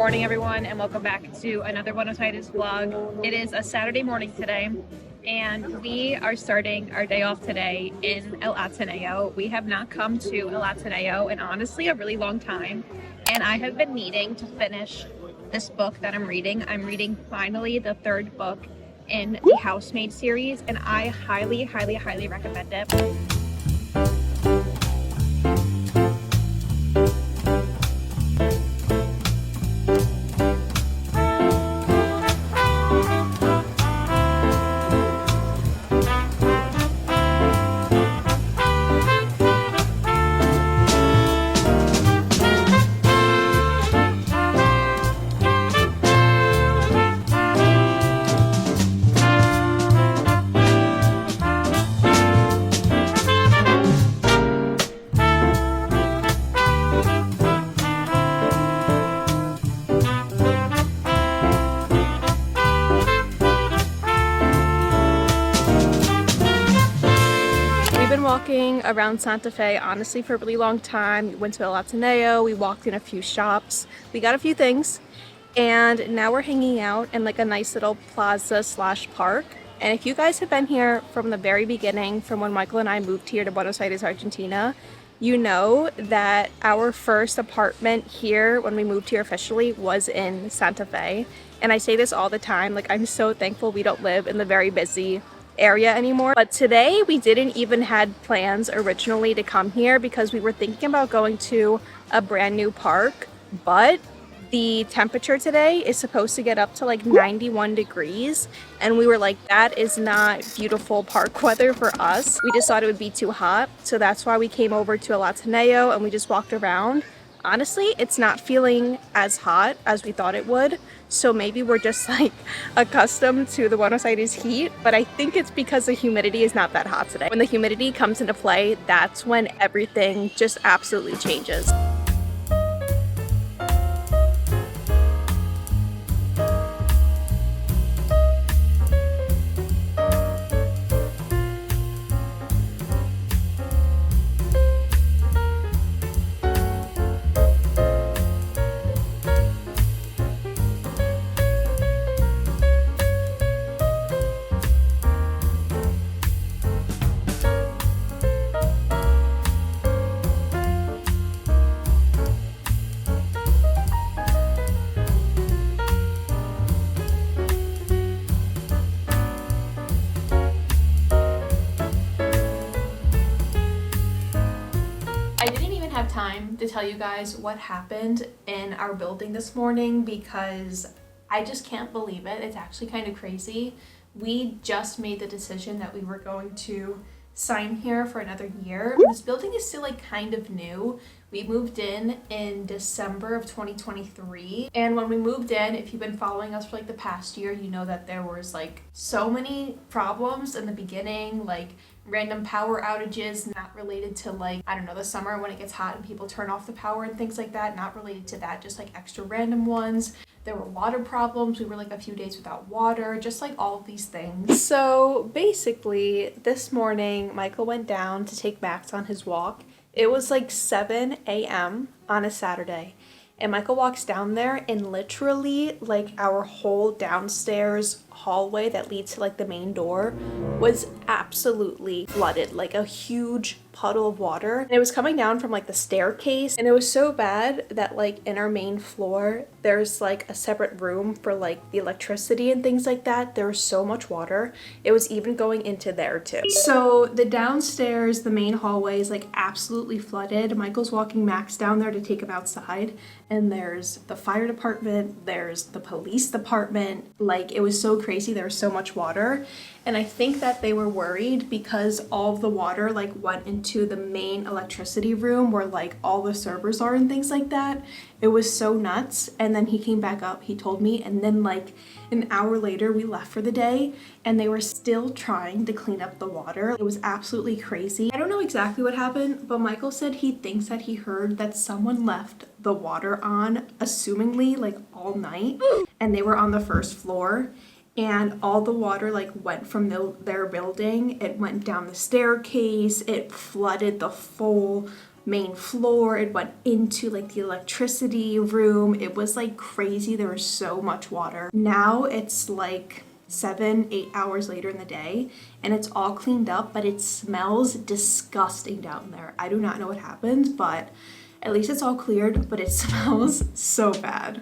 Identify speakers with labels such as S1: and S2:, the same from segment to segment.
S1: morning, everyone, and welcome back to another Buenos Aires vlog. It is a Saturday morning today, and we are starting our day off today in El Ateneo. We have not come to El Ateneo in honestly a really long time, and I have been needing to finish this book that I'm reading. I'm reading finally the third book in the Housemaid series, and I highly recommend it. Walking around Santa Fe honestly for a really long time. We went to El Ateneo, we walked in a few shops, we got a few things, and now we're hanging out in like a nice little plaza slash park. And if you guys have been here from the very beginning, from when Michael and I moved here to Buenos Aires, Argentina, you know that our first apartment here when we moved here officially was in Santa Fe. And I say this all the time, like I'm so thankful we don't live in the very busy area anymore. But today we didn't even had plans originally to come here because we were thinking about going to a brand new park, but the temperature today is supposed to get up to like 91 degrees, and we were like, that is not beautiful park weather for us. We just thought it would be too hot, so that's why we came over to El Ateneo and we just walked around. Honestly, it's not feeling as hot as we thought it would, so maybe we're just like accustomed to the Buenos Aires heat, but I think it's because the humidity is not that hot today. When the humidity comes into play, that's when everything just absolutely changes. Time to tell you guys what happened in our building this morning because I just can't believe it. It's actually kind of crazy. We just made the decision that we were going to sign here for another year. This building is still like kind of new. We moved in December of 2023, and when we moved in, if you've been following us for like the past year, you know that there was like so many problems in the beginning, like random power outages not related to like, I don't know, the summer when it gets hot and people turn off the power and things like that, not related to that, just like extra random ones. There were water problems. We were like a few days without water, just like all of these things. So basically this morning, Michael went down to take Max on his walk. It was like 7 a.m. on a Saturday. And Michael walks down there and literally like our whole downstairs hallway that leads to like the main door was absolutely flooded, like a huge puddle of water. And it was coming down from like the staircase, and it was so bad that like in our main floor there's like a separate room for like the electricity and things like that. There was so much water, it was even going into there too. So the downstairs, the main hallway is like absolutely flooded. Michael's walking Max down there to take him outside, and there's the fire department, there's the police department. Like it was so crazy, there was so much water. And I think that they were worried because all of the water like went into the main electricity room where like all the servers are and things like that. It was so nuts. And then he came back up, he told me, and then like an hour later we left for the day and they were still trying to clean up the water. It was absolutely crazy. I don't know exactly what happened, but Michael said he thinks that he heard that someone left the water on, assumingly like all night, and they were on the first floor. And all the water like went from their building. It went down the staircase. It flooded the full main floor. It went into like the electricity room. It was like crazy. There was so much water. Now it's like 7-8 hours later in the day and it's all cleaned up, but it smells disgusting down there. I do not know what happened, but at least it's all cleared, but it smells so bad.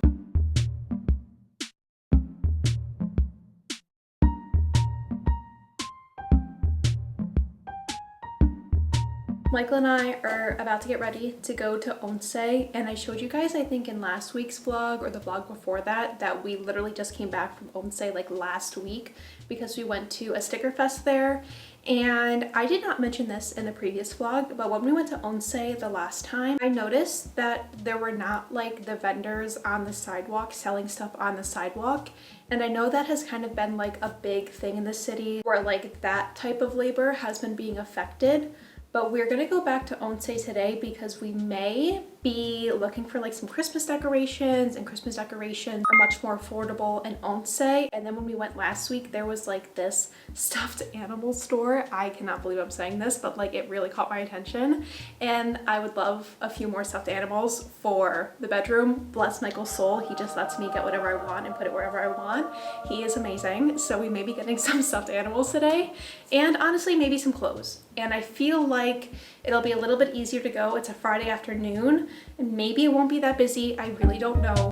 S1: Michael and I are about to get ready to go to Once, and I showed you guys, I think in last week's vlog or the vlog before that, that we literally just came back from Once like last week because we went to a sticker fest there. And I did not mention this in the previous vlog, but when we went to Once the last time, I noticed that there were not like the vendors on the sidewalk selling stuff on the sidewalk. And I know that has kind of been like a big thing in the city where like that type of labor has been being affected. But we're gonna go back to Once today because we may be looking for like some Christmas decorations, and Christmas decorations are much more affordable in Once. And then when we went last week, there was like this stuffed animal store. I cannot believe I'm saying this, but like it really caught my attention. And I would love a few more stuffed animals for the bedroom. Bless Michael's soul, he just lets me get whatever I want and put it wherever I want. He is amazing. So we may be getting some stuffed animals today, and honestly maybe some clothes. And I feel like it'll be a little bit easier to go. It's a Friday afternoon and maybe it won't be that busy. I really don't know.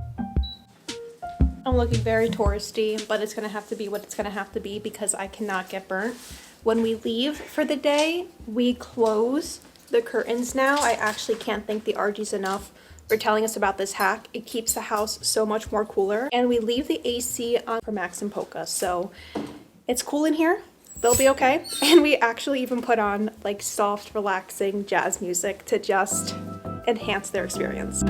S1: I'm looking very touristy, but it's gonna have to be what it's gonna have to be because I cannot get burnt. When we leave for the day, we close the curtains now. I actually can't thank the RGs enough for telling us about this hack. It keeps the house so much more cooler. And we leave the AC on for Max and Polka, so it's cool in here. They'll be okay. And we actually even put on like soft, relaxing jazz music to just enhance their experience.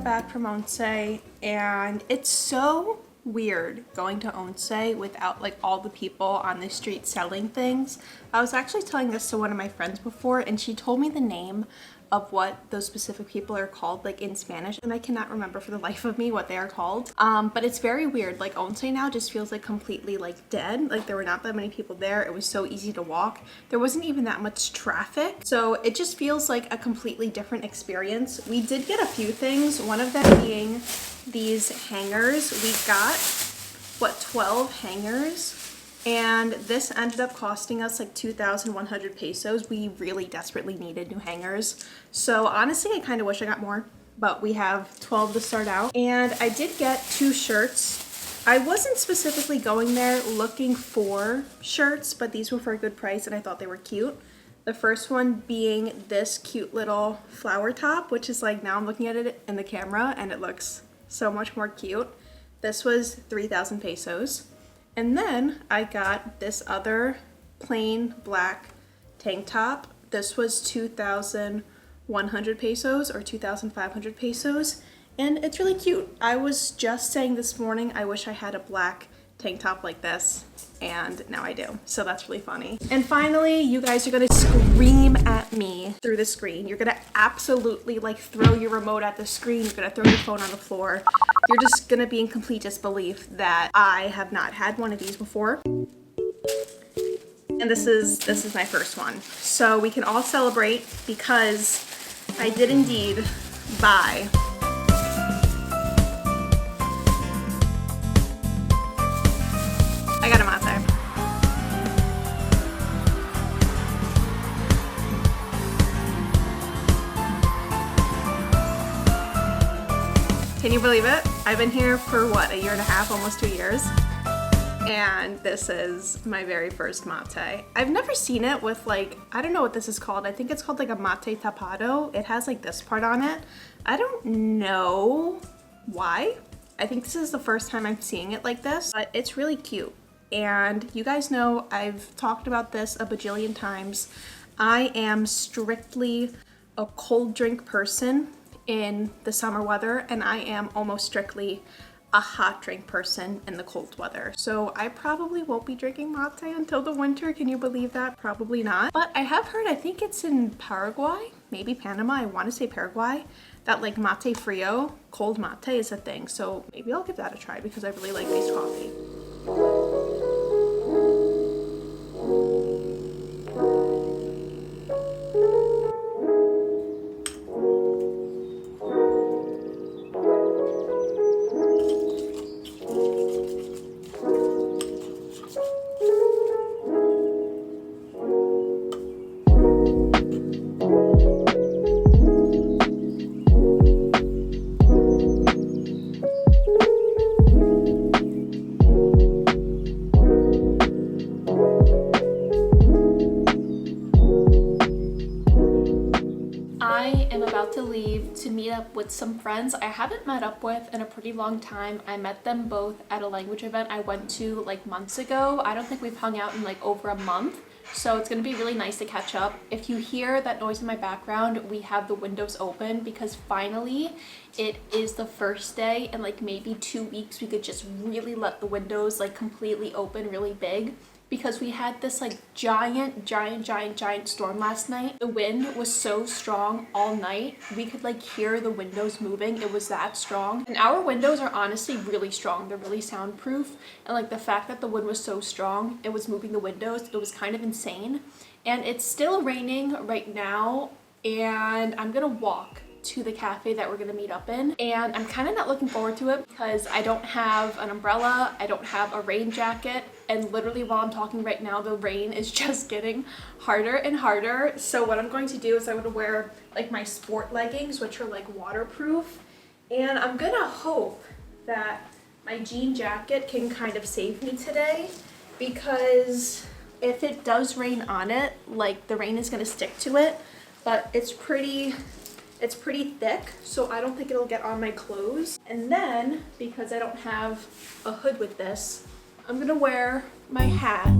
S1: Back from Once, and it's so weird going to Once without like all the people on the street selling things. I was actually telling this to one of my friends before, and she told me the name of what those specific people are called like in Spanish, and I cannot remember for the life of me what they are called. But it's very weird. Like Once now just feels like completely like dead. Like there were not that many people there. It was so easy to walk. There wasn't even that much traffic. So it just feels like a completely different experience. We did get a few things. One of them being these hangers. We got, what, 12 hangers? And this ended up costing us like 2,100 pesos. We really desperately needed new hangers. So honestly, I kind of wish I got more, but we have 12 to start out. And I did get 2 shirts. I wasn't specifically going there looking for shirts, but these were for a good price and I thought they were cute. The first one being this cute little flower top, which is like, now I'm looking at it in the camera and it looks so much more cute. This was 3,000 pesos. And then I got this other plain black tank top. This was 2,100 pesos or 2,500 pesos. And it's really cute. I was just saying this morning, I wish I had a black tank top like this, and now I do. So that's really funny. And finally, you guys are gonna scream at me through the screen. You're gonna absolutely like throw your remote at the screen. You're gonna throw your phone on the floor. You're just gonna be in complete disbelief that I have not had one of these before. And this is my first one. So we can all celebrate because I did indeed buy I got a mate. Can you believe it? I've been here for what, 1.5 years, almost 2 years? And this is my very first mate. I've never seen it with like, I don't know what this is called. I think it's called like a mate tapado. It has like this part on it. I don't know why. I think this is the first time I'm seeing it like this, but it's really cute. And you guys know I've talked about this a bajillion times. I am strictly a cold drink person in the summer weather, and I am almost strictly a hot drink person in the cold weather. So I probably won't be drinking mate until the winter. Can you believe that? Probably not. But I have heard, I think it's in Paraguay, maybe Panama, I want to say Paraguay, that like mate frio, cold mate is a thing. So maybe I'll give that a try because I really like iced coffee. To leave to meet up with some friends I haven't met up with in a pretty long time. I met them both at a language event I went to like months ago. I don't think we've hung out in like over a month, so it's gonna be really nice to catch up. If you hear that noise in my background, we have the windows open because finally it is the first day in like maybe 2 weeks we could just really let the windows like completely open really big, because we had this like giant storm last night. The wind was so strong all night. We could like hear the windows moving. It was that strong. And our windows are honestly really strong. They're really soundproof. And like the fact that the wind was so strong, it was moving the windows. It was kind of insane. And it's still raining right now. And I'm gonna walk to the cafe that we're gonna meet up in, and I'm kind of not looking forward to it because I don't have an umbrella, I don't have a rain jacket, and literally while I'm talking right now the rain is just getting harder and harder. So what I'm going to do is I'm gonna wear like my sport leggings, which are like waterproof, and I'm gonna hope that my jean jacket can kind of save me today, because if it does rain on it, like the rain is gonna stick to it, but it's pretty thick, so I don't think it'll get on my clothes. And then, because I don't have a hood with this, I'm gonna wear my hat.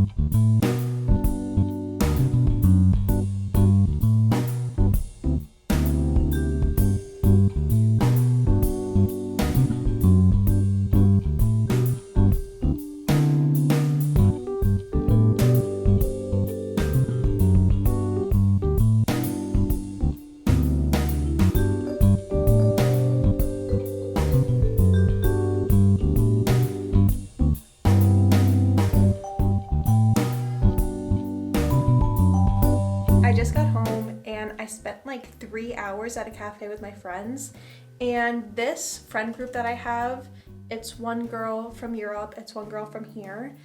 S1: Spent like 3 hours at a cafe with my friends, and this friend group that I have, it's one girl from Europe, it's one girl from here,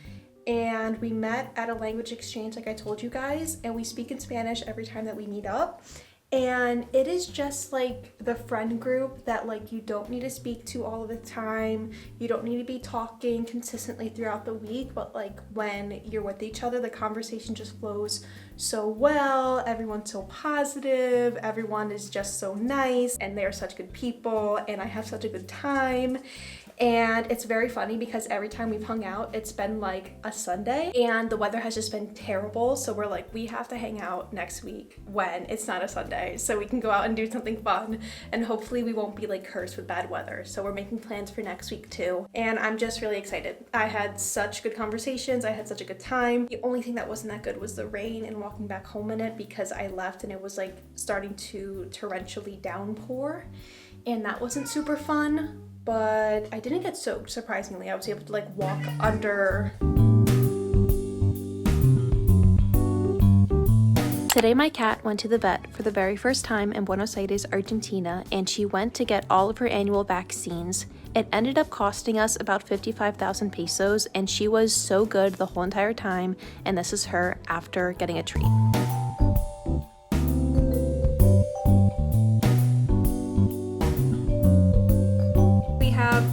S1: and we met at a language exchange like I told you guys, and we speak in Spanish every time that we meet up. And it is just like the friend group that like you don't need to speak to all of the time. You don't need to be talking consistently throughout the week, but like when you're with each other, the conversation just flows so well. Everyone's so positive. Everyone is just so nice, and they're such good people, and I have such a good time. And it's very funny because every time we've hung out, it's been like a Sunday and the weather has just been terrible. So we're like, we have to hang out next week when it's not a Sunday so we can go out and do something fun, and hopefully we won't be like cursed with bad weather. So we're making plans for next week too. And I'm just really excited. I had such good conversations. I had such a good time. The only thing that wasn't that good was the rain and walking back home in it, because I left and it was like starting to torrentially downpour, and that wasn't super fun. But I didn't get soaked, surprisingly. I was able to like walk under. Today my cat went to the vet for the very first time in Buenos Aires, Argentina, and she went to get all of her annual vaccines. It ended up costing us about 55,000 pesos, and she was so good the whole entire time, and this is her after getting a treat.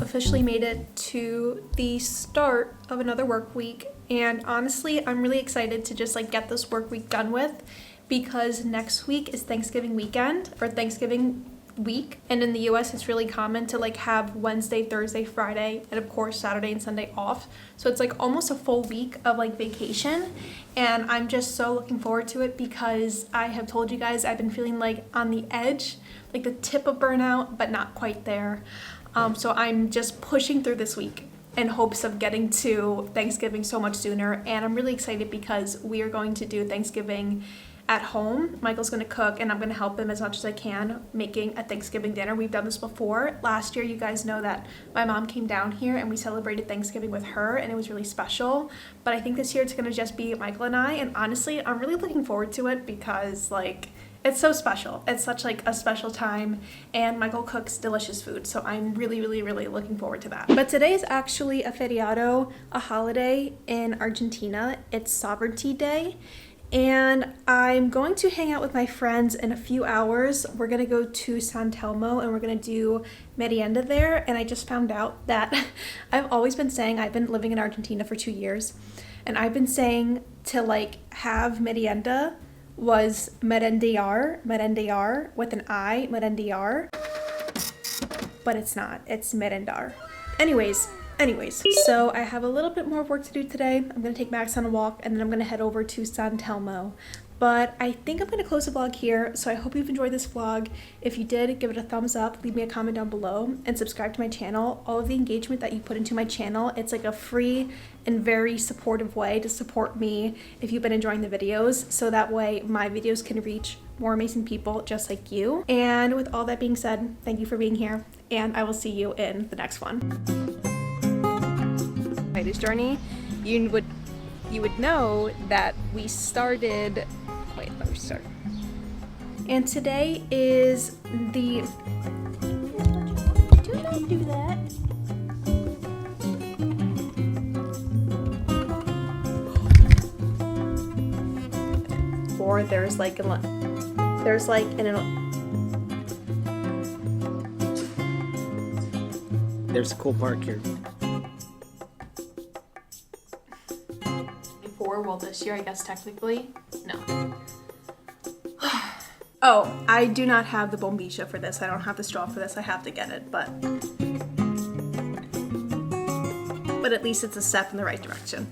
S1: Officially made it to the start of another work week, and honestly I'm really excited to just like get this work week done with, because next week is Thanksgiving weekend, or Thanksgiving week, and in the US it's really common to like have Wednesday, Thursday, Friday, and of course Saturday and Sunday off. So it's like almost a full week of like vacation, and I'm just so looking forward to it, because I have told you guys I've been feeling like on the edge, like the tip of burnout, but not quite there. So I'm just pushing through this week in hopes of getting to Thanksgiving so much sooner. And I'm really excited because we are going to do Thanksgiving at home. Michael's gonna cook and I'm gonna help him as much as I can making a Thanksgiving dinner. We've done this before. Last year, you guys know that my mom came down here and we celebrated Thanksgiving with her and it was really special. But I think this year it's gonna just be Michael and I, and honestly, I'm really looking forward to it because like, it's so special. It's such like a special time and Michael cooks delicious food. So I'm really looking forward to that. But today is actually a feriado, a holiday in Argentina. It's Sovereignty Day. And I'm going to hang out with my friends in a few hours. We're gonna go to San Telmo and we're gonna do merienda there. And I just found out that I've always been saying, I've been living in Argentina for 2 years, and I've been saying to like have merienda was merendiar with an I, merendiar, but it's not, it's merendar. Anyways, so I have a little bit more work to do today. I'm gonna take Max on a walk and then I'm gonna head over to San Telmo. But I think I'm gonna close the vlog here, so I hope you've enjoyed this vlog. If you did, give it a thumbs up, leave me a comment down below, and subscribe to my channel. All of the engagement that you put into my channel, it's like a free and very supportive way to support me if you've been enjoying the videos, so that way my videos can reach more amazing people just like you. And with all that being said, thank you for being here, and I will see you in the next one. This journey, you would know that we started. Wait, let me start. And today is the. Do not do that. Or there's like
S2: There's a cool park here.
S1: Well, this year, I guess technically, no. Oh, I do not have the bombilla for this. I don't have the straw for this. I have to get it, but at least it's a step in the right direction.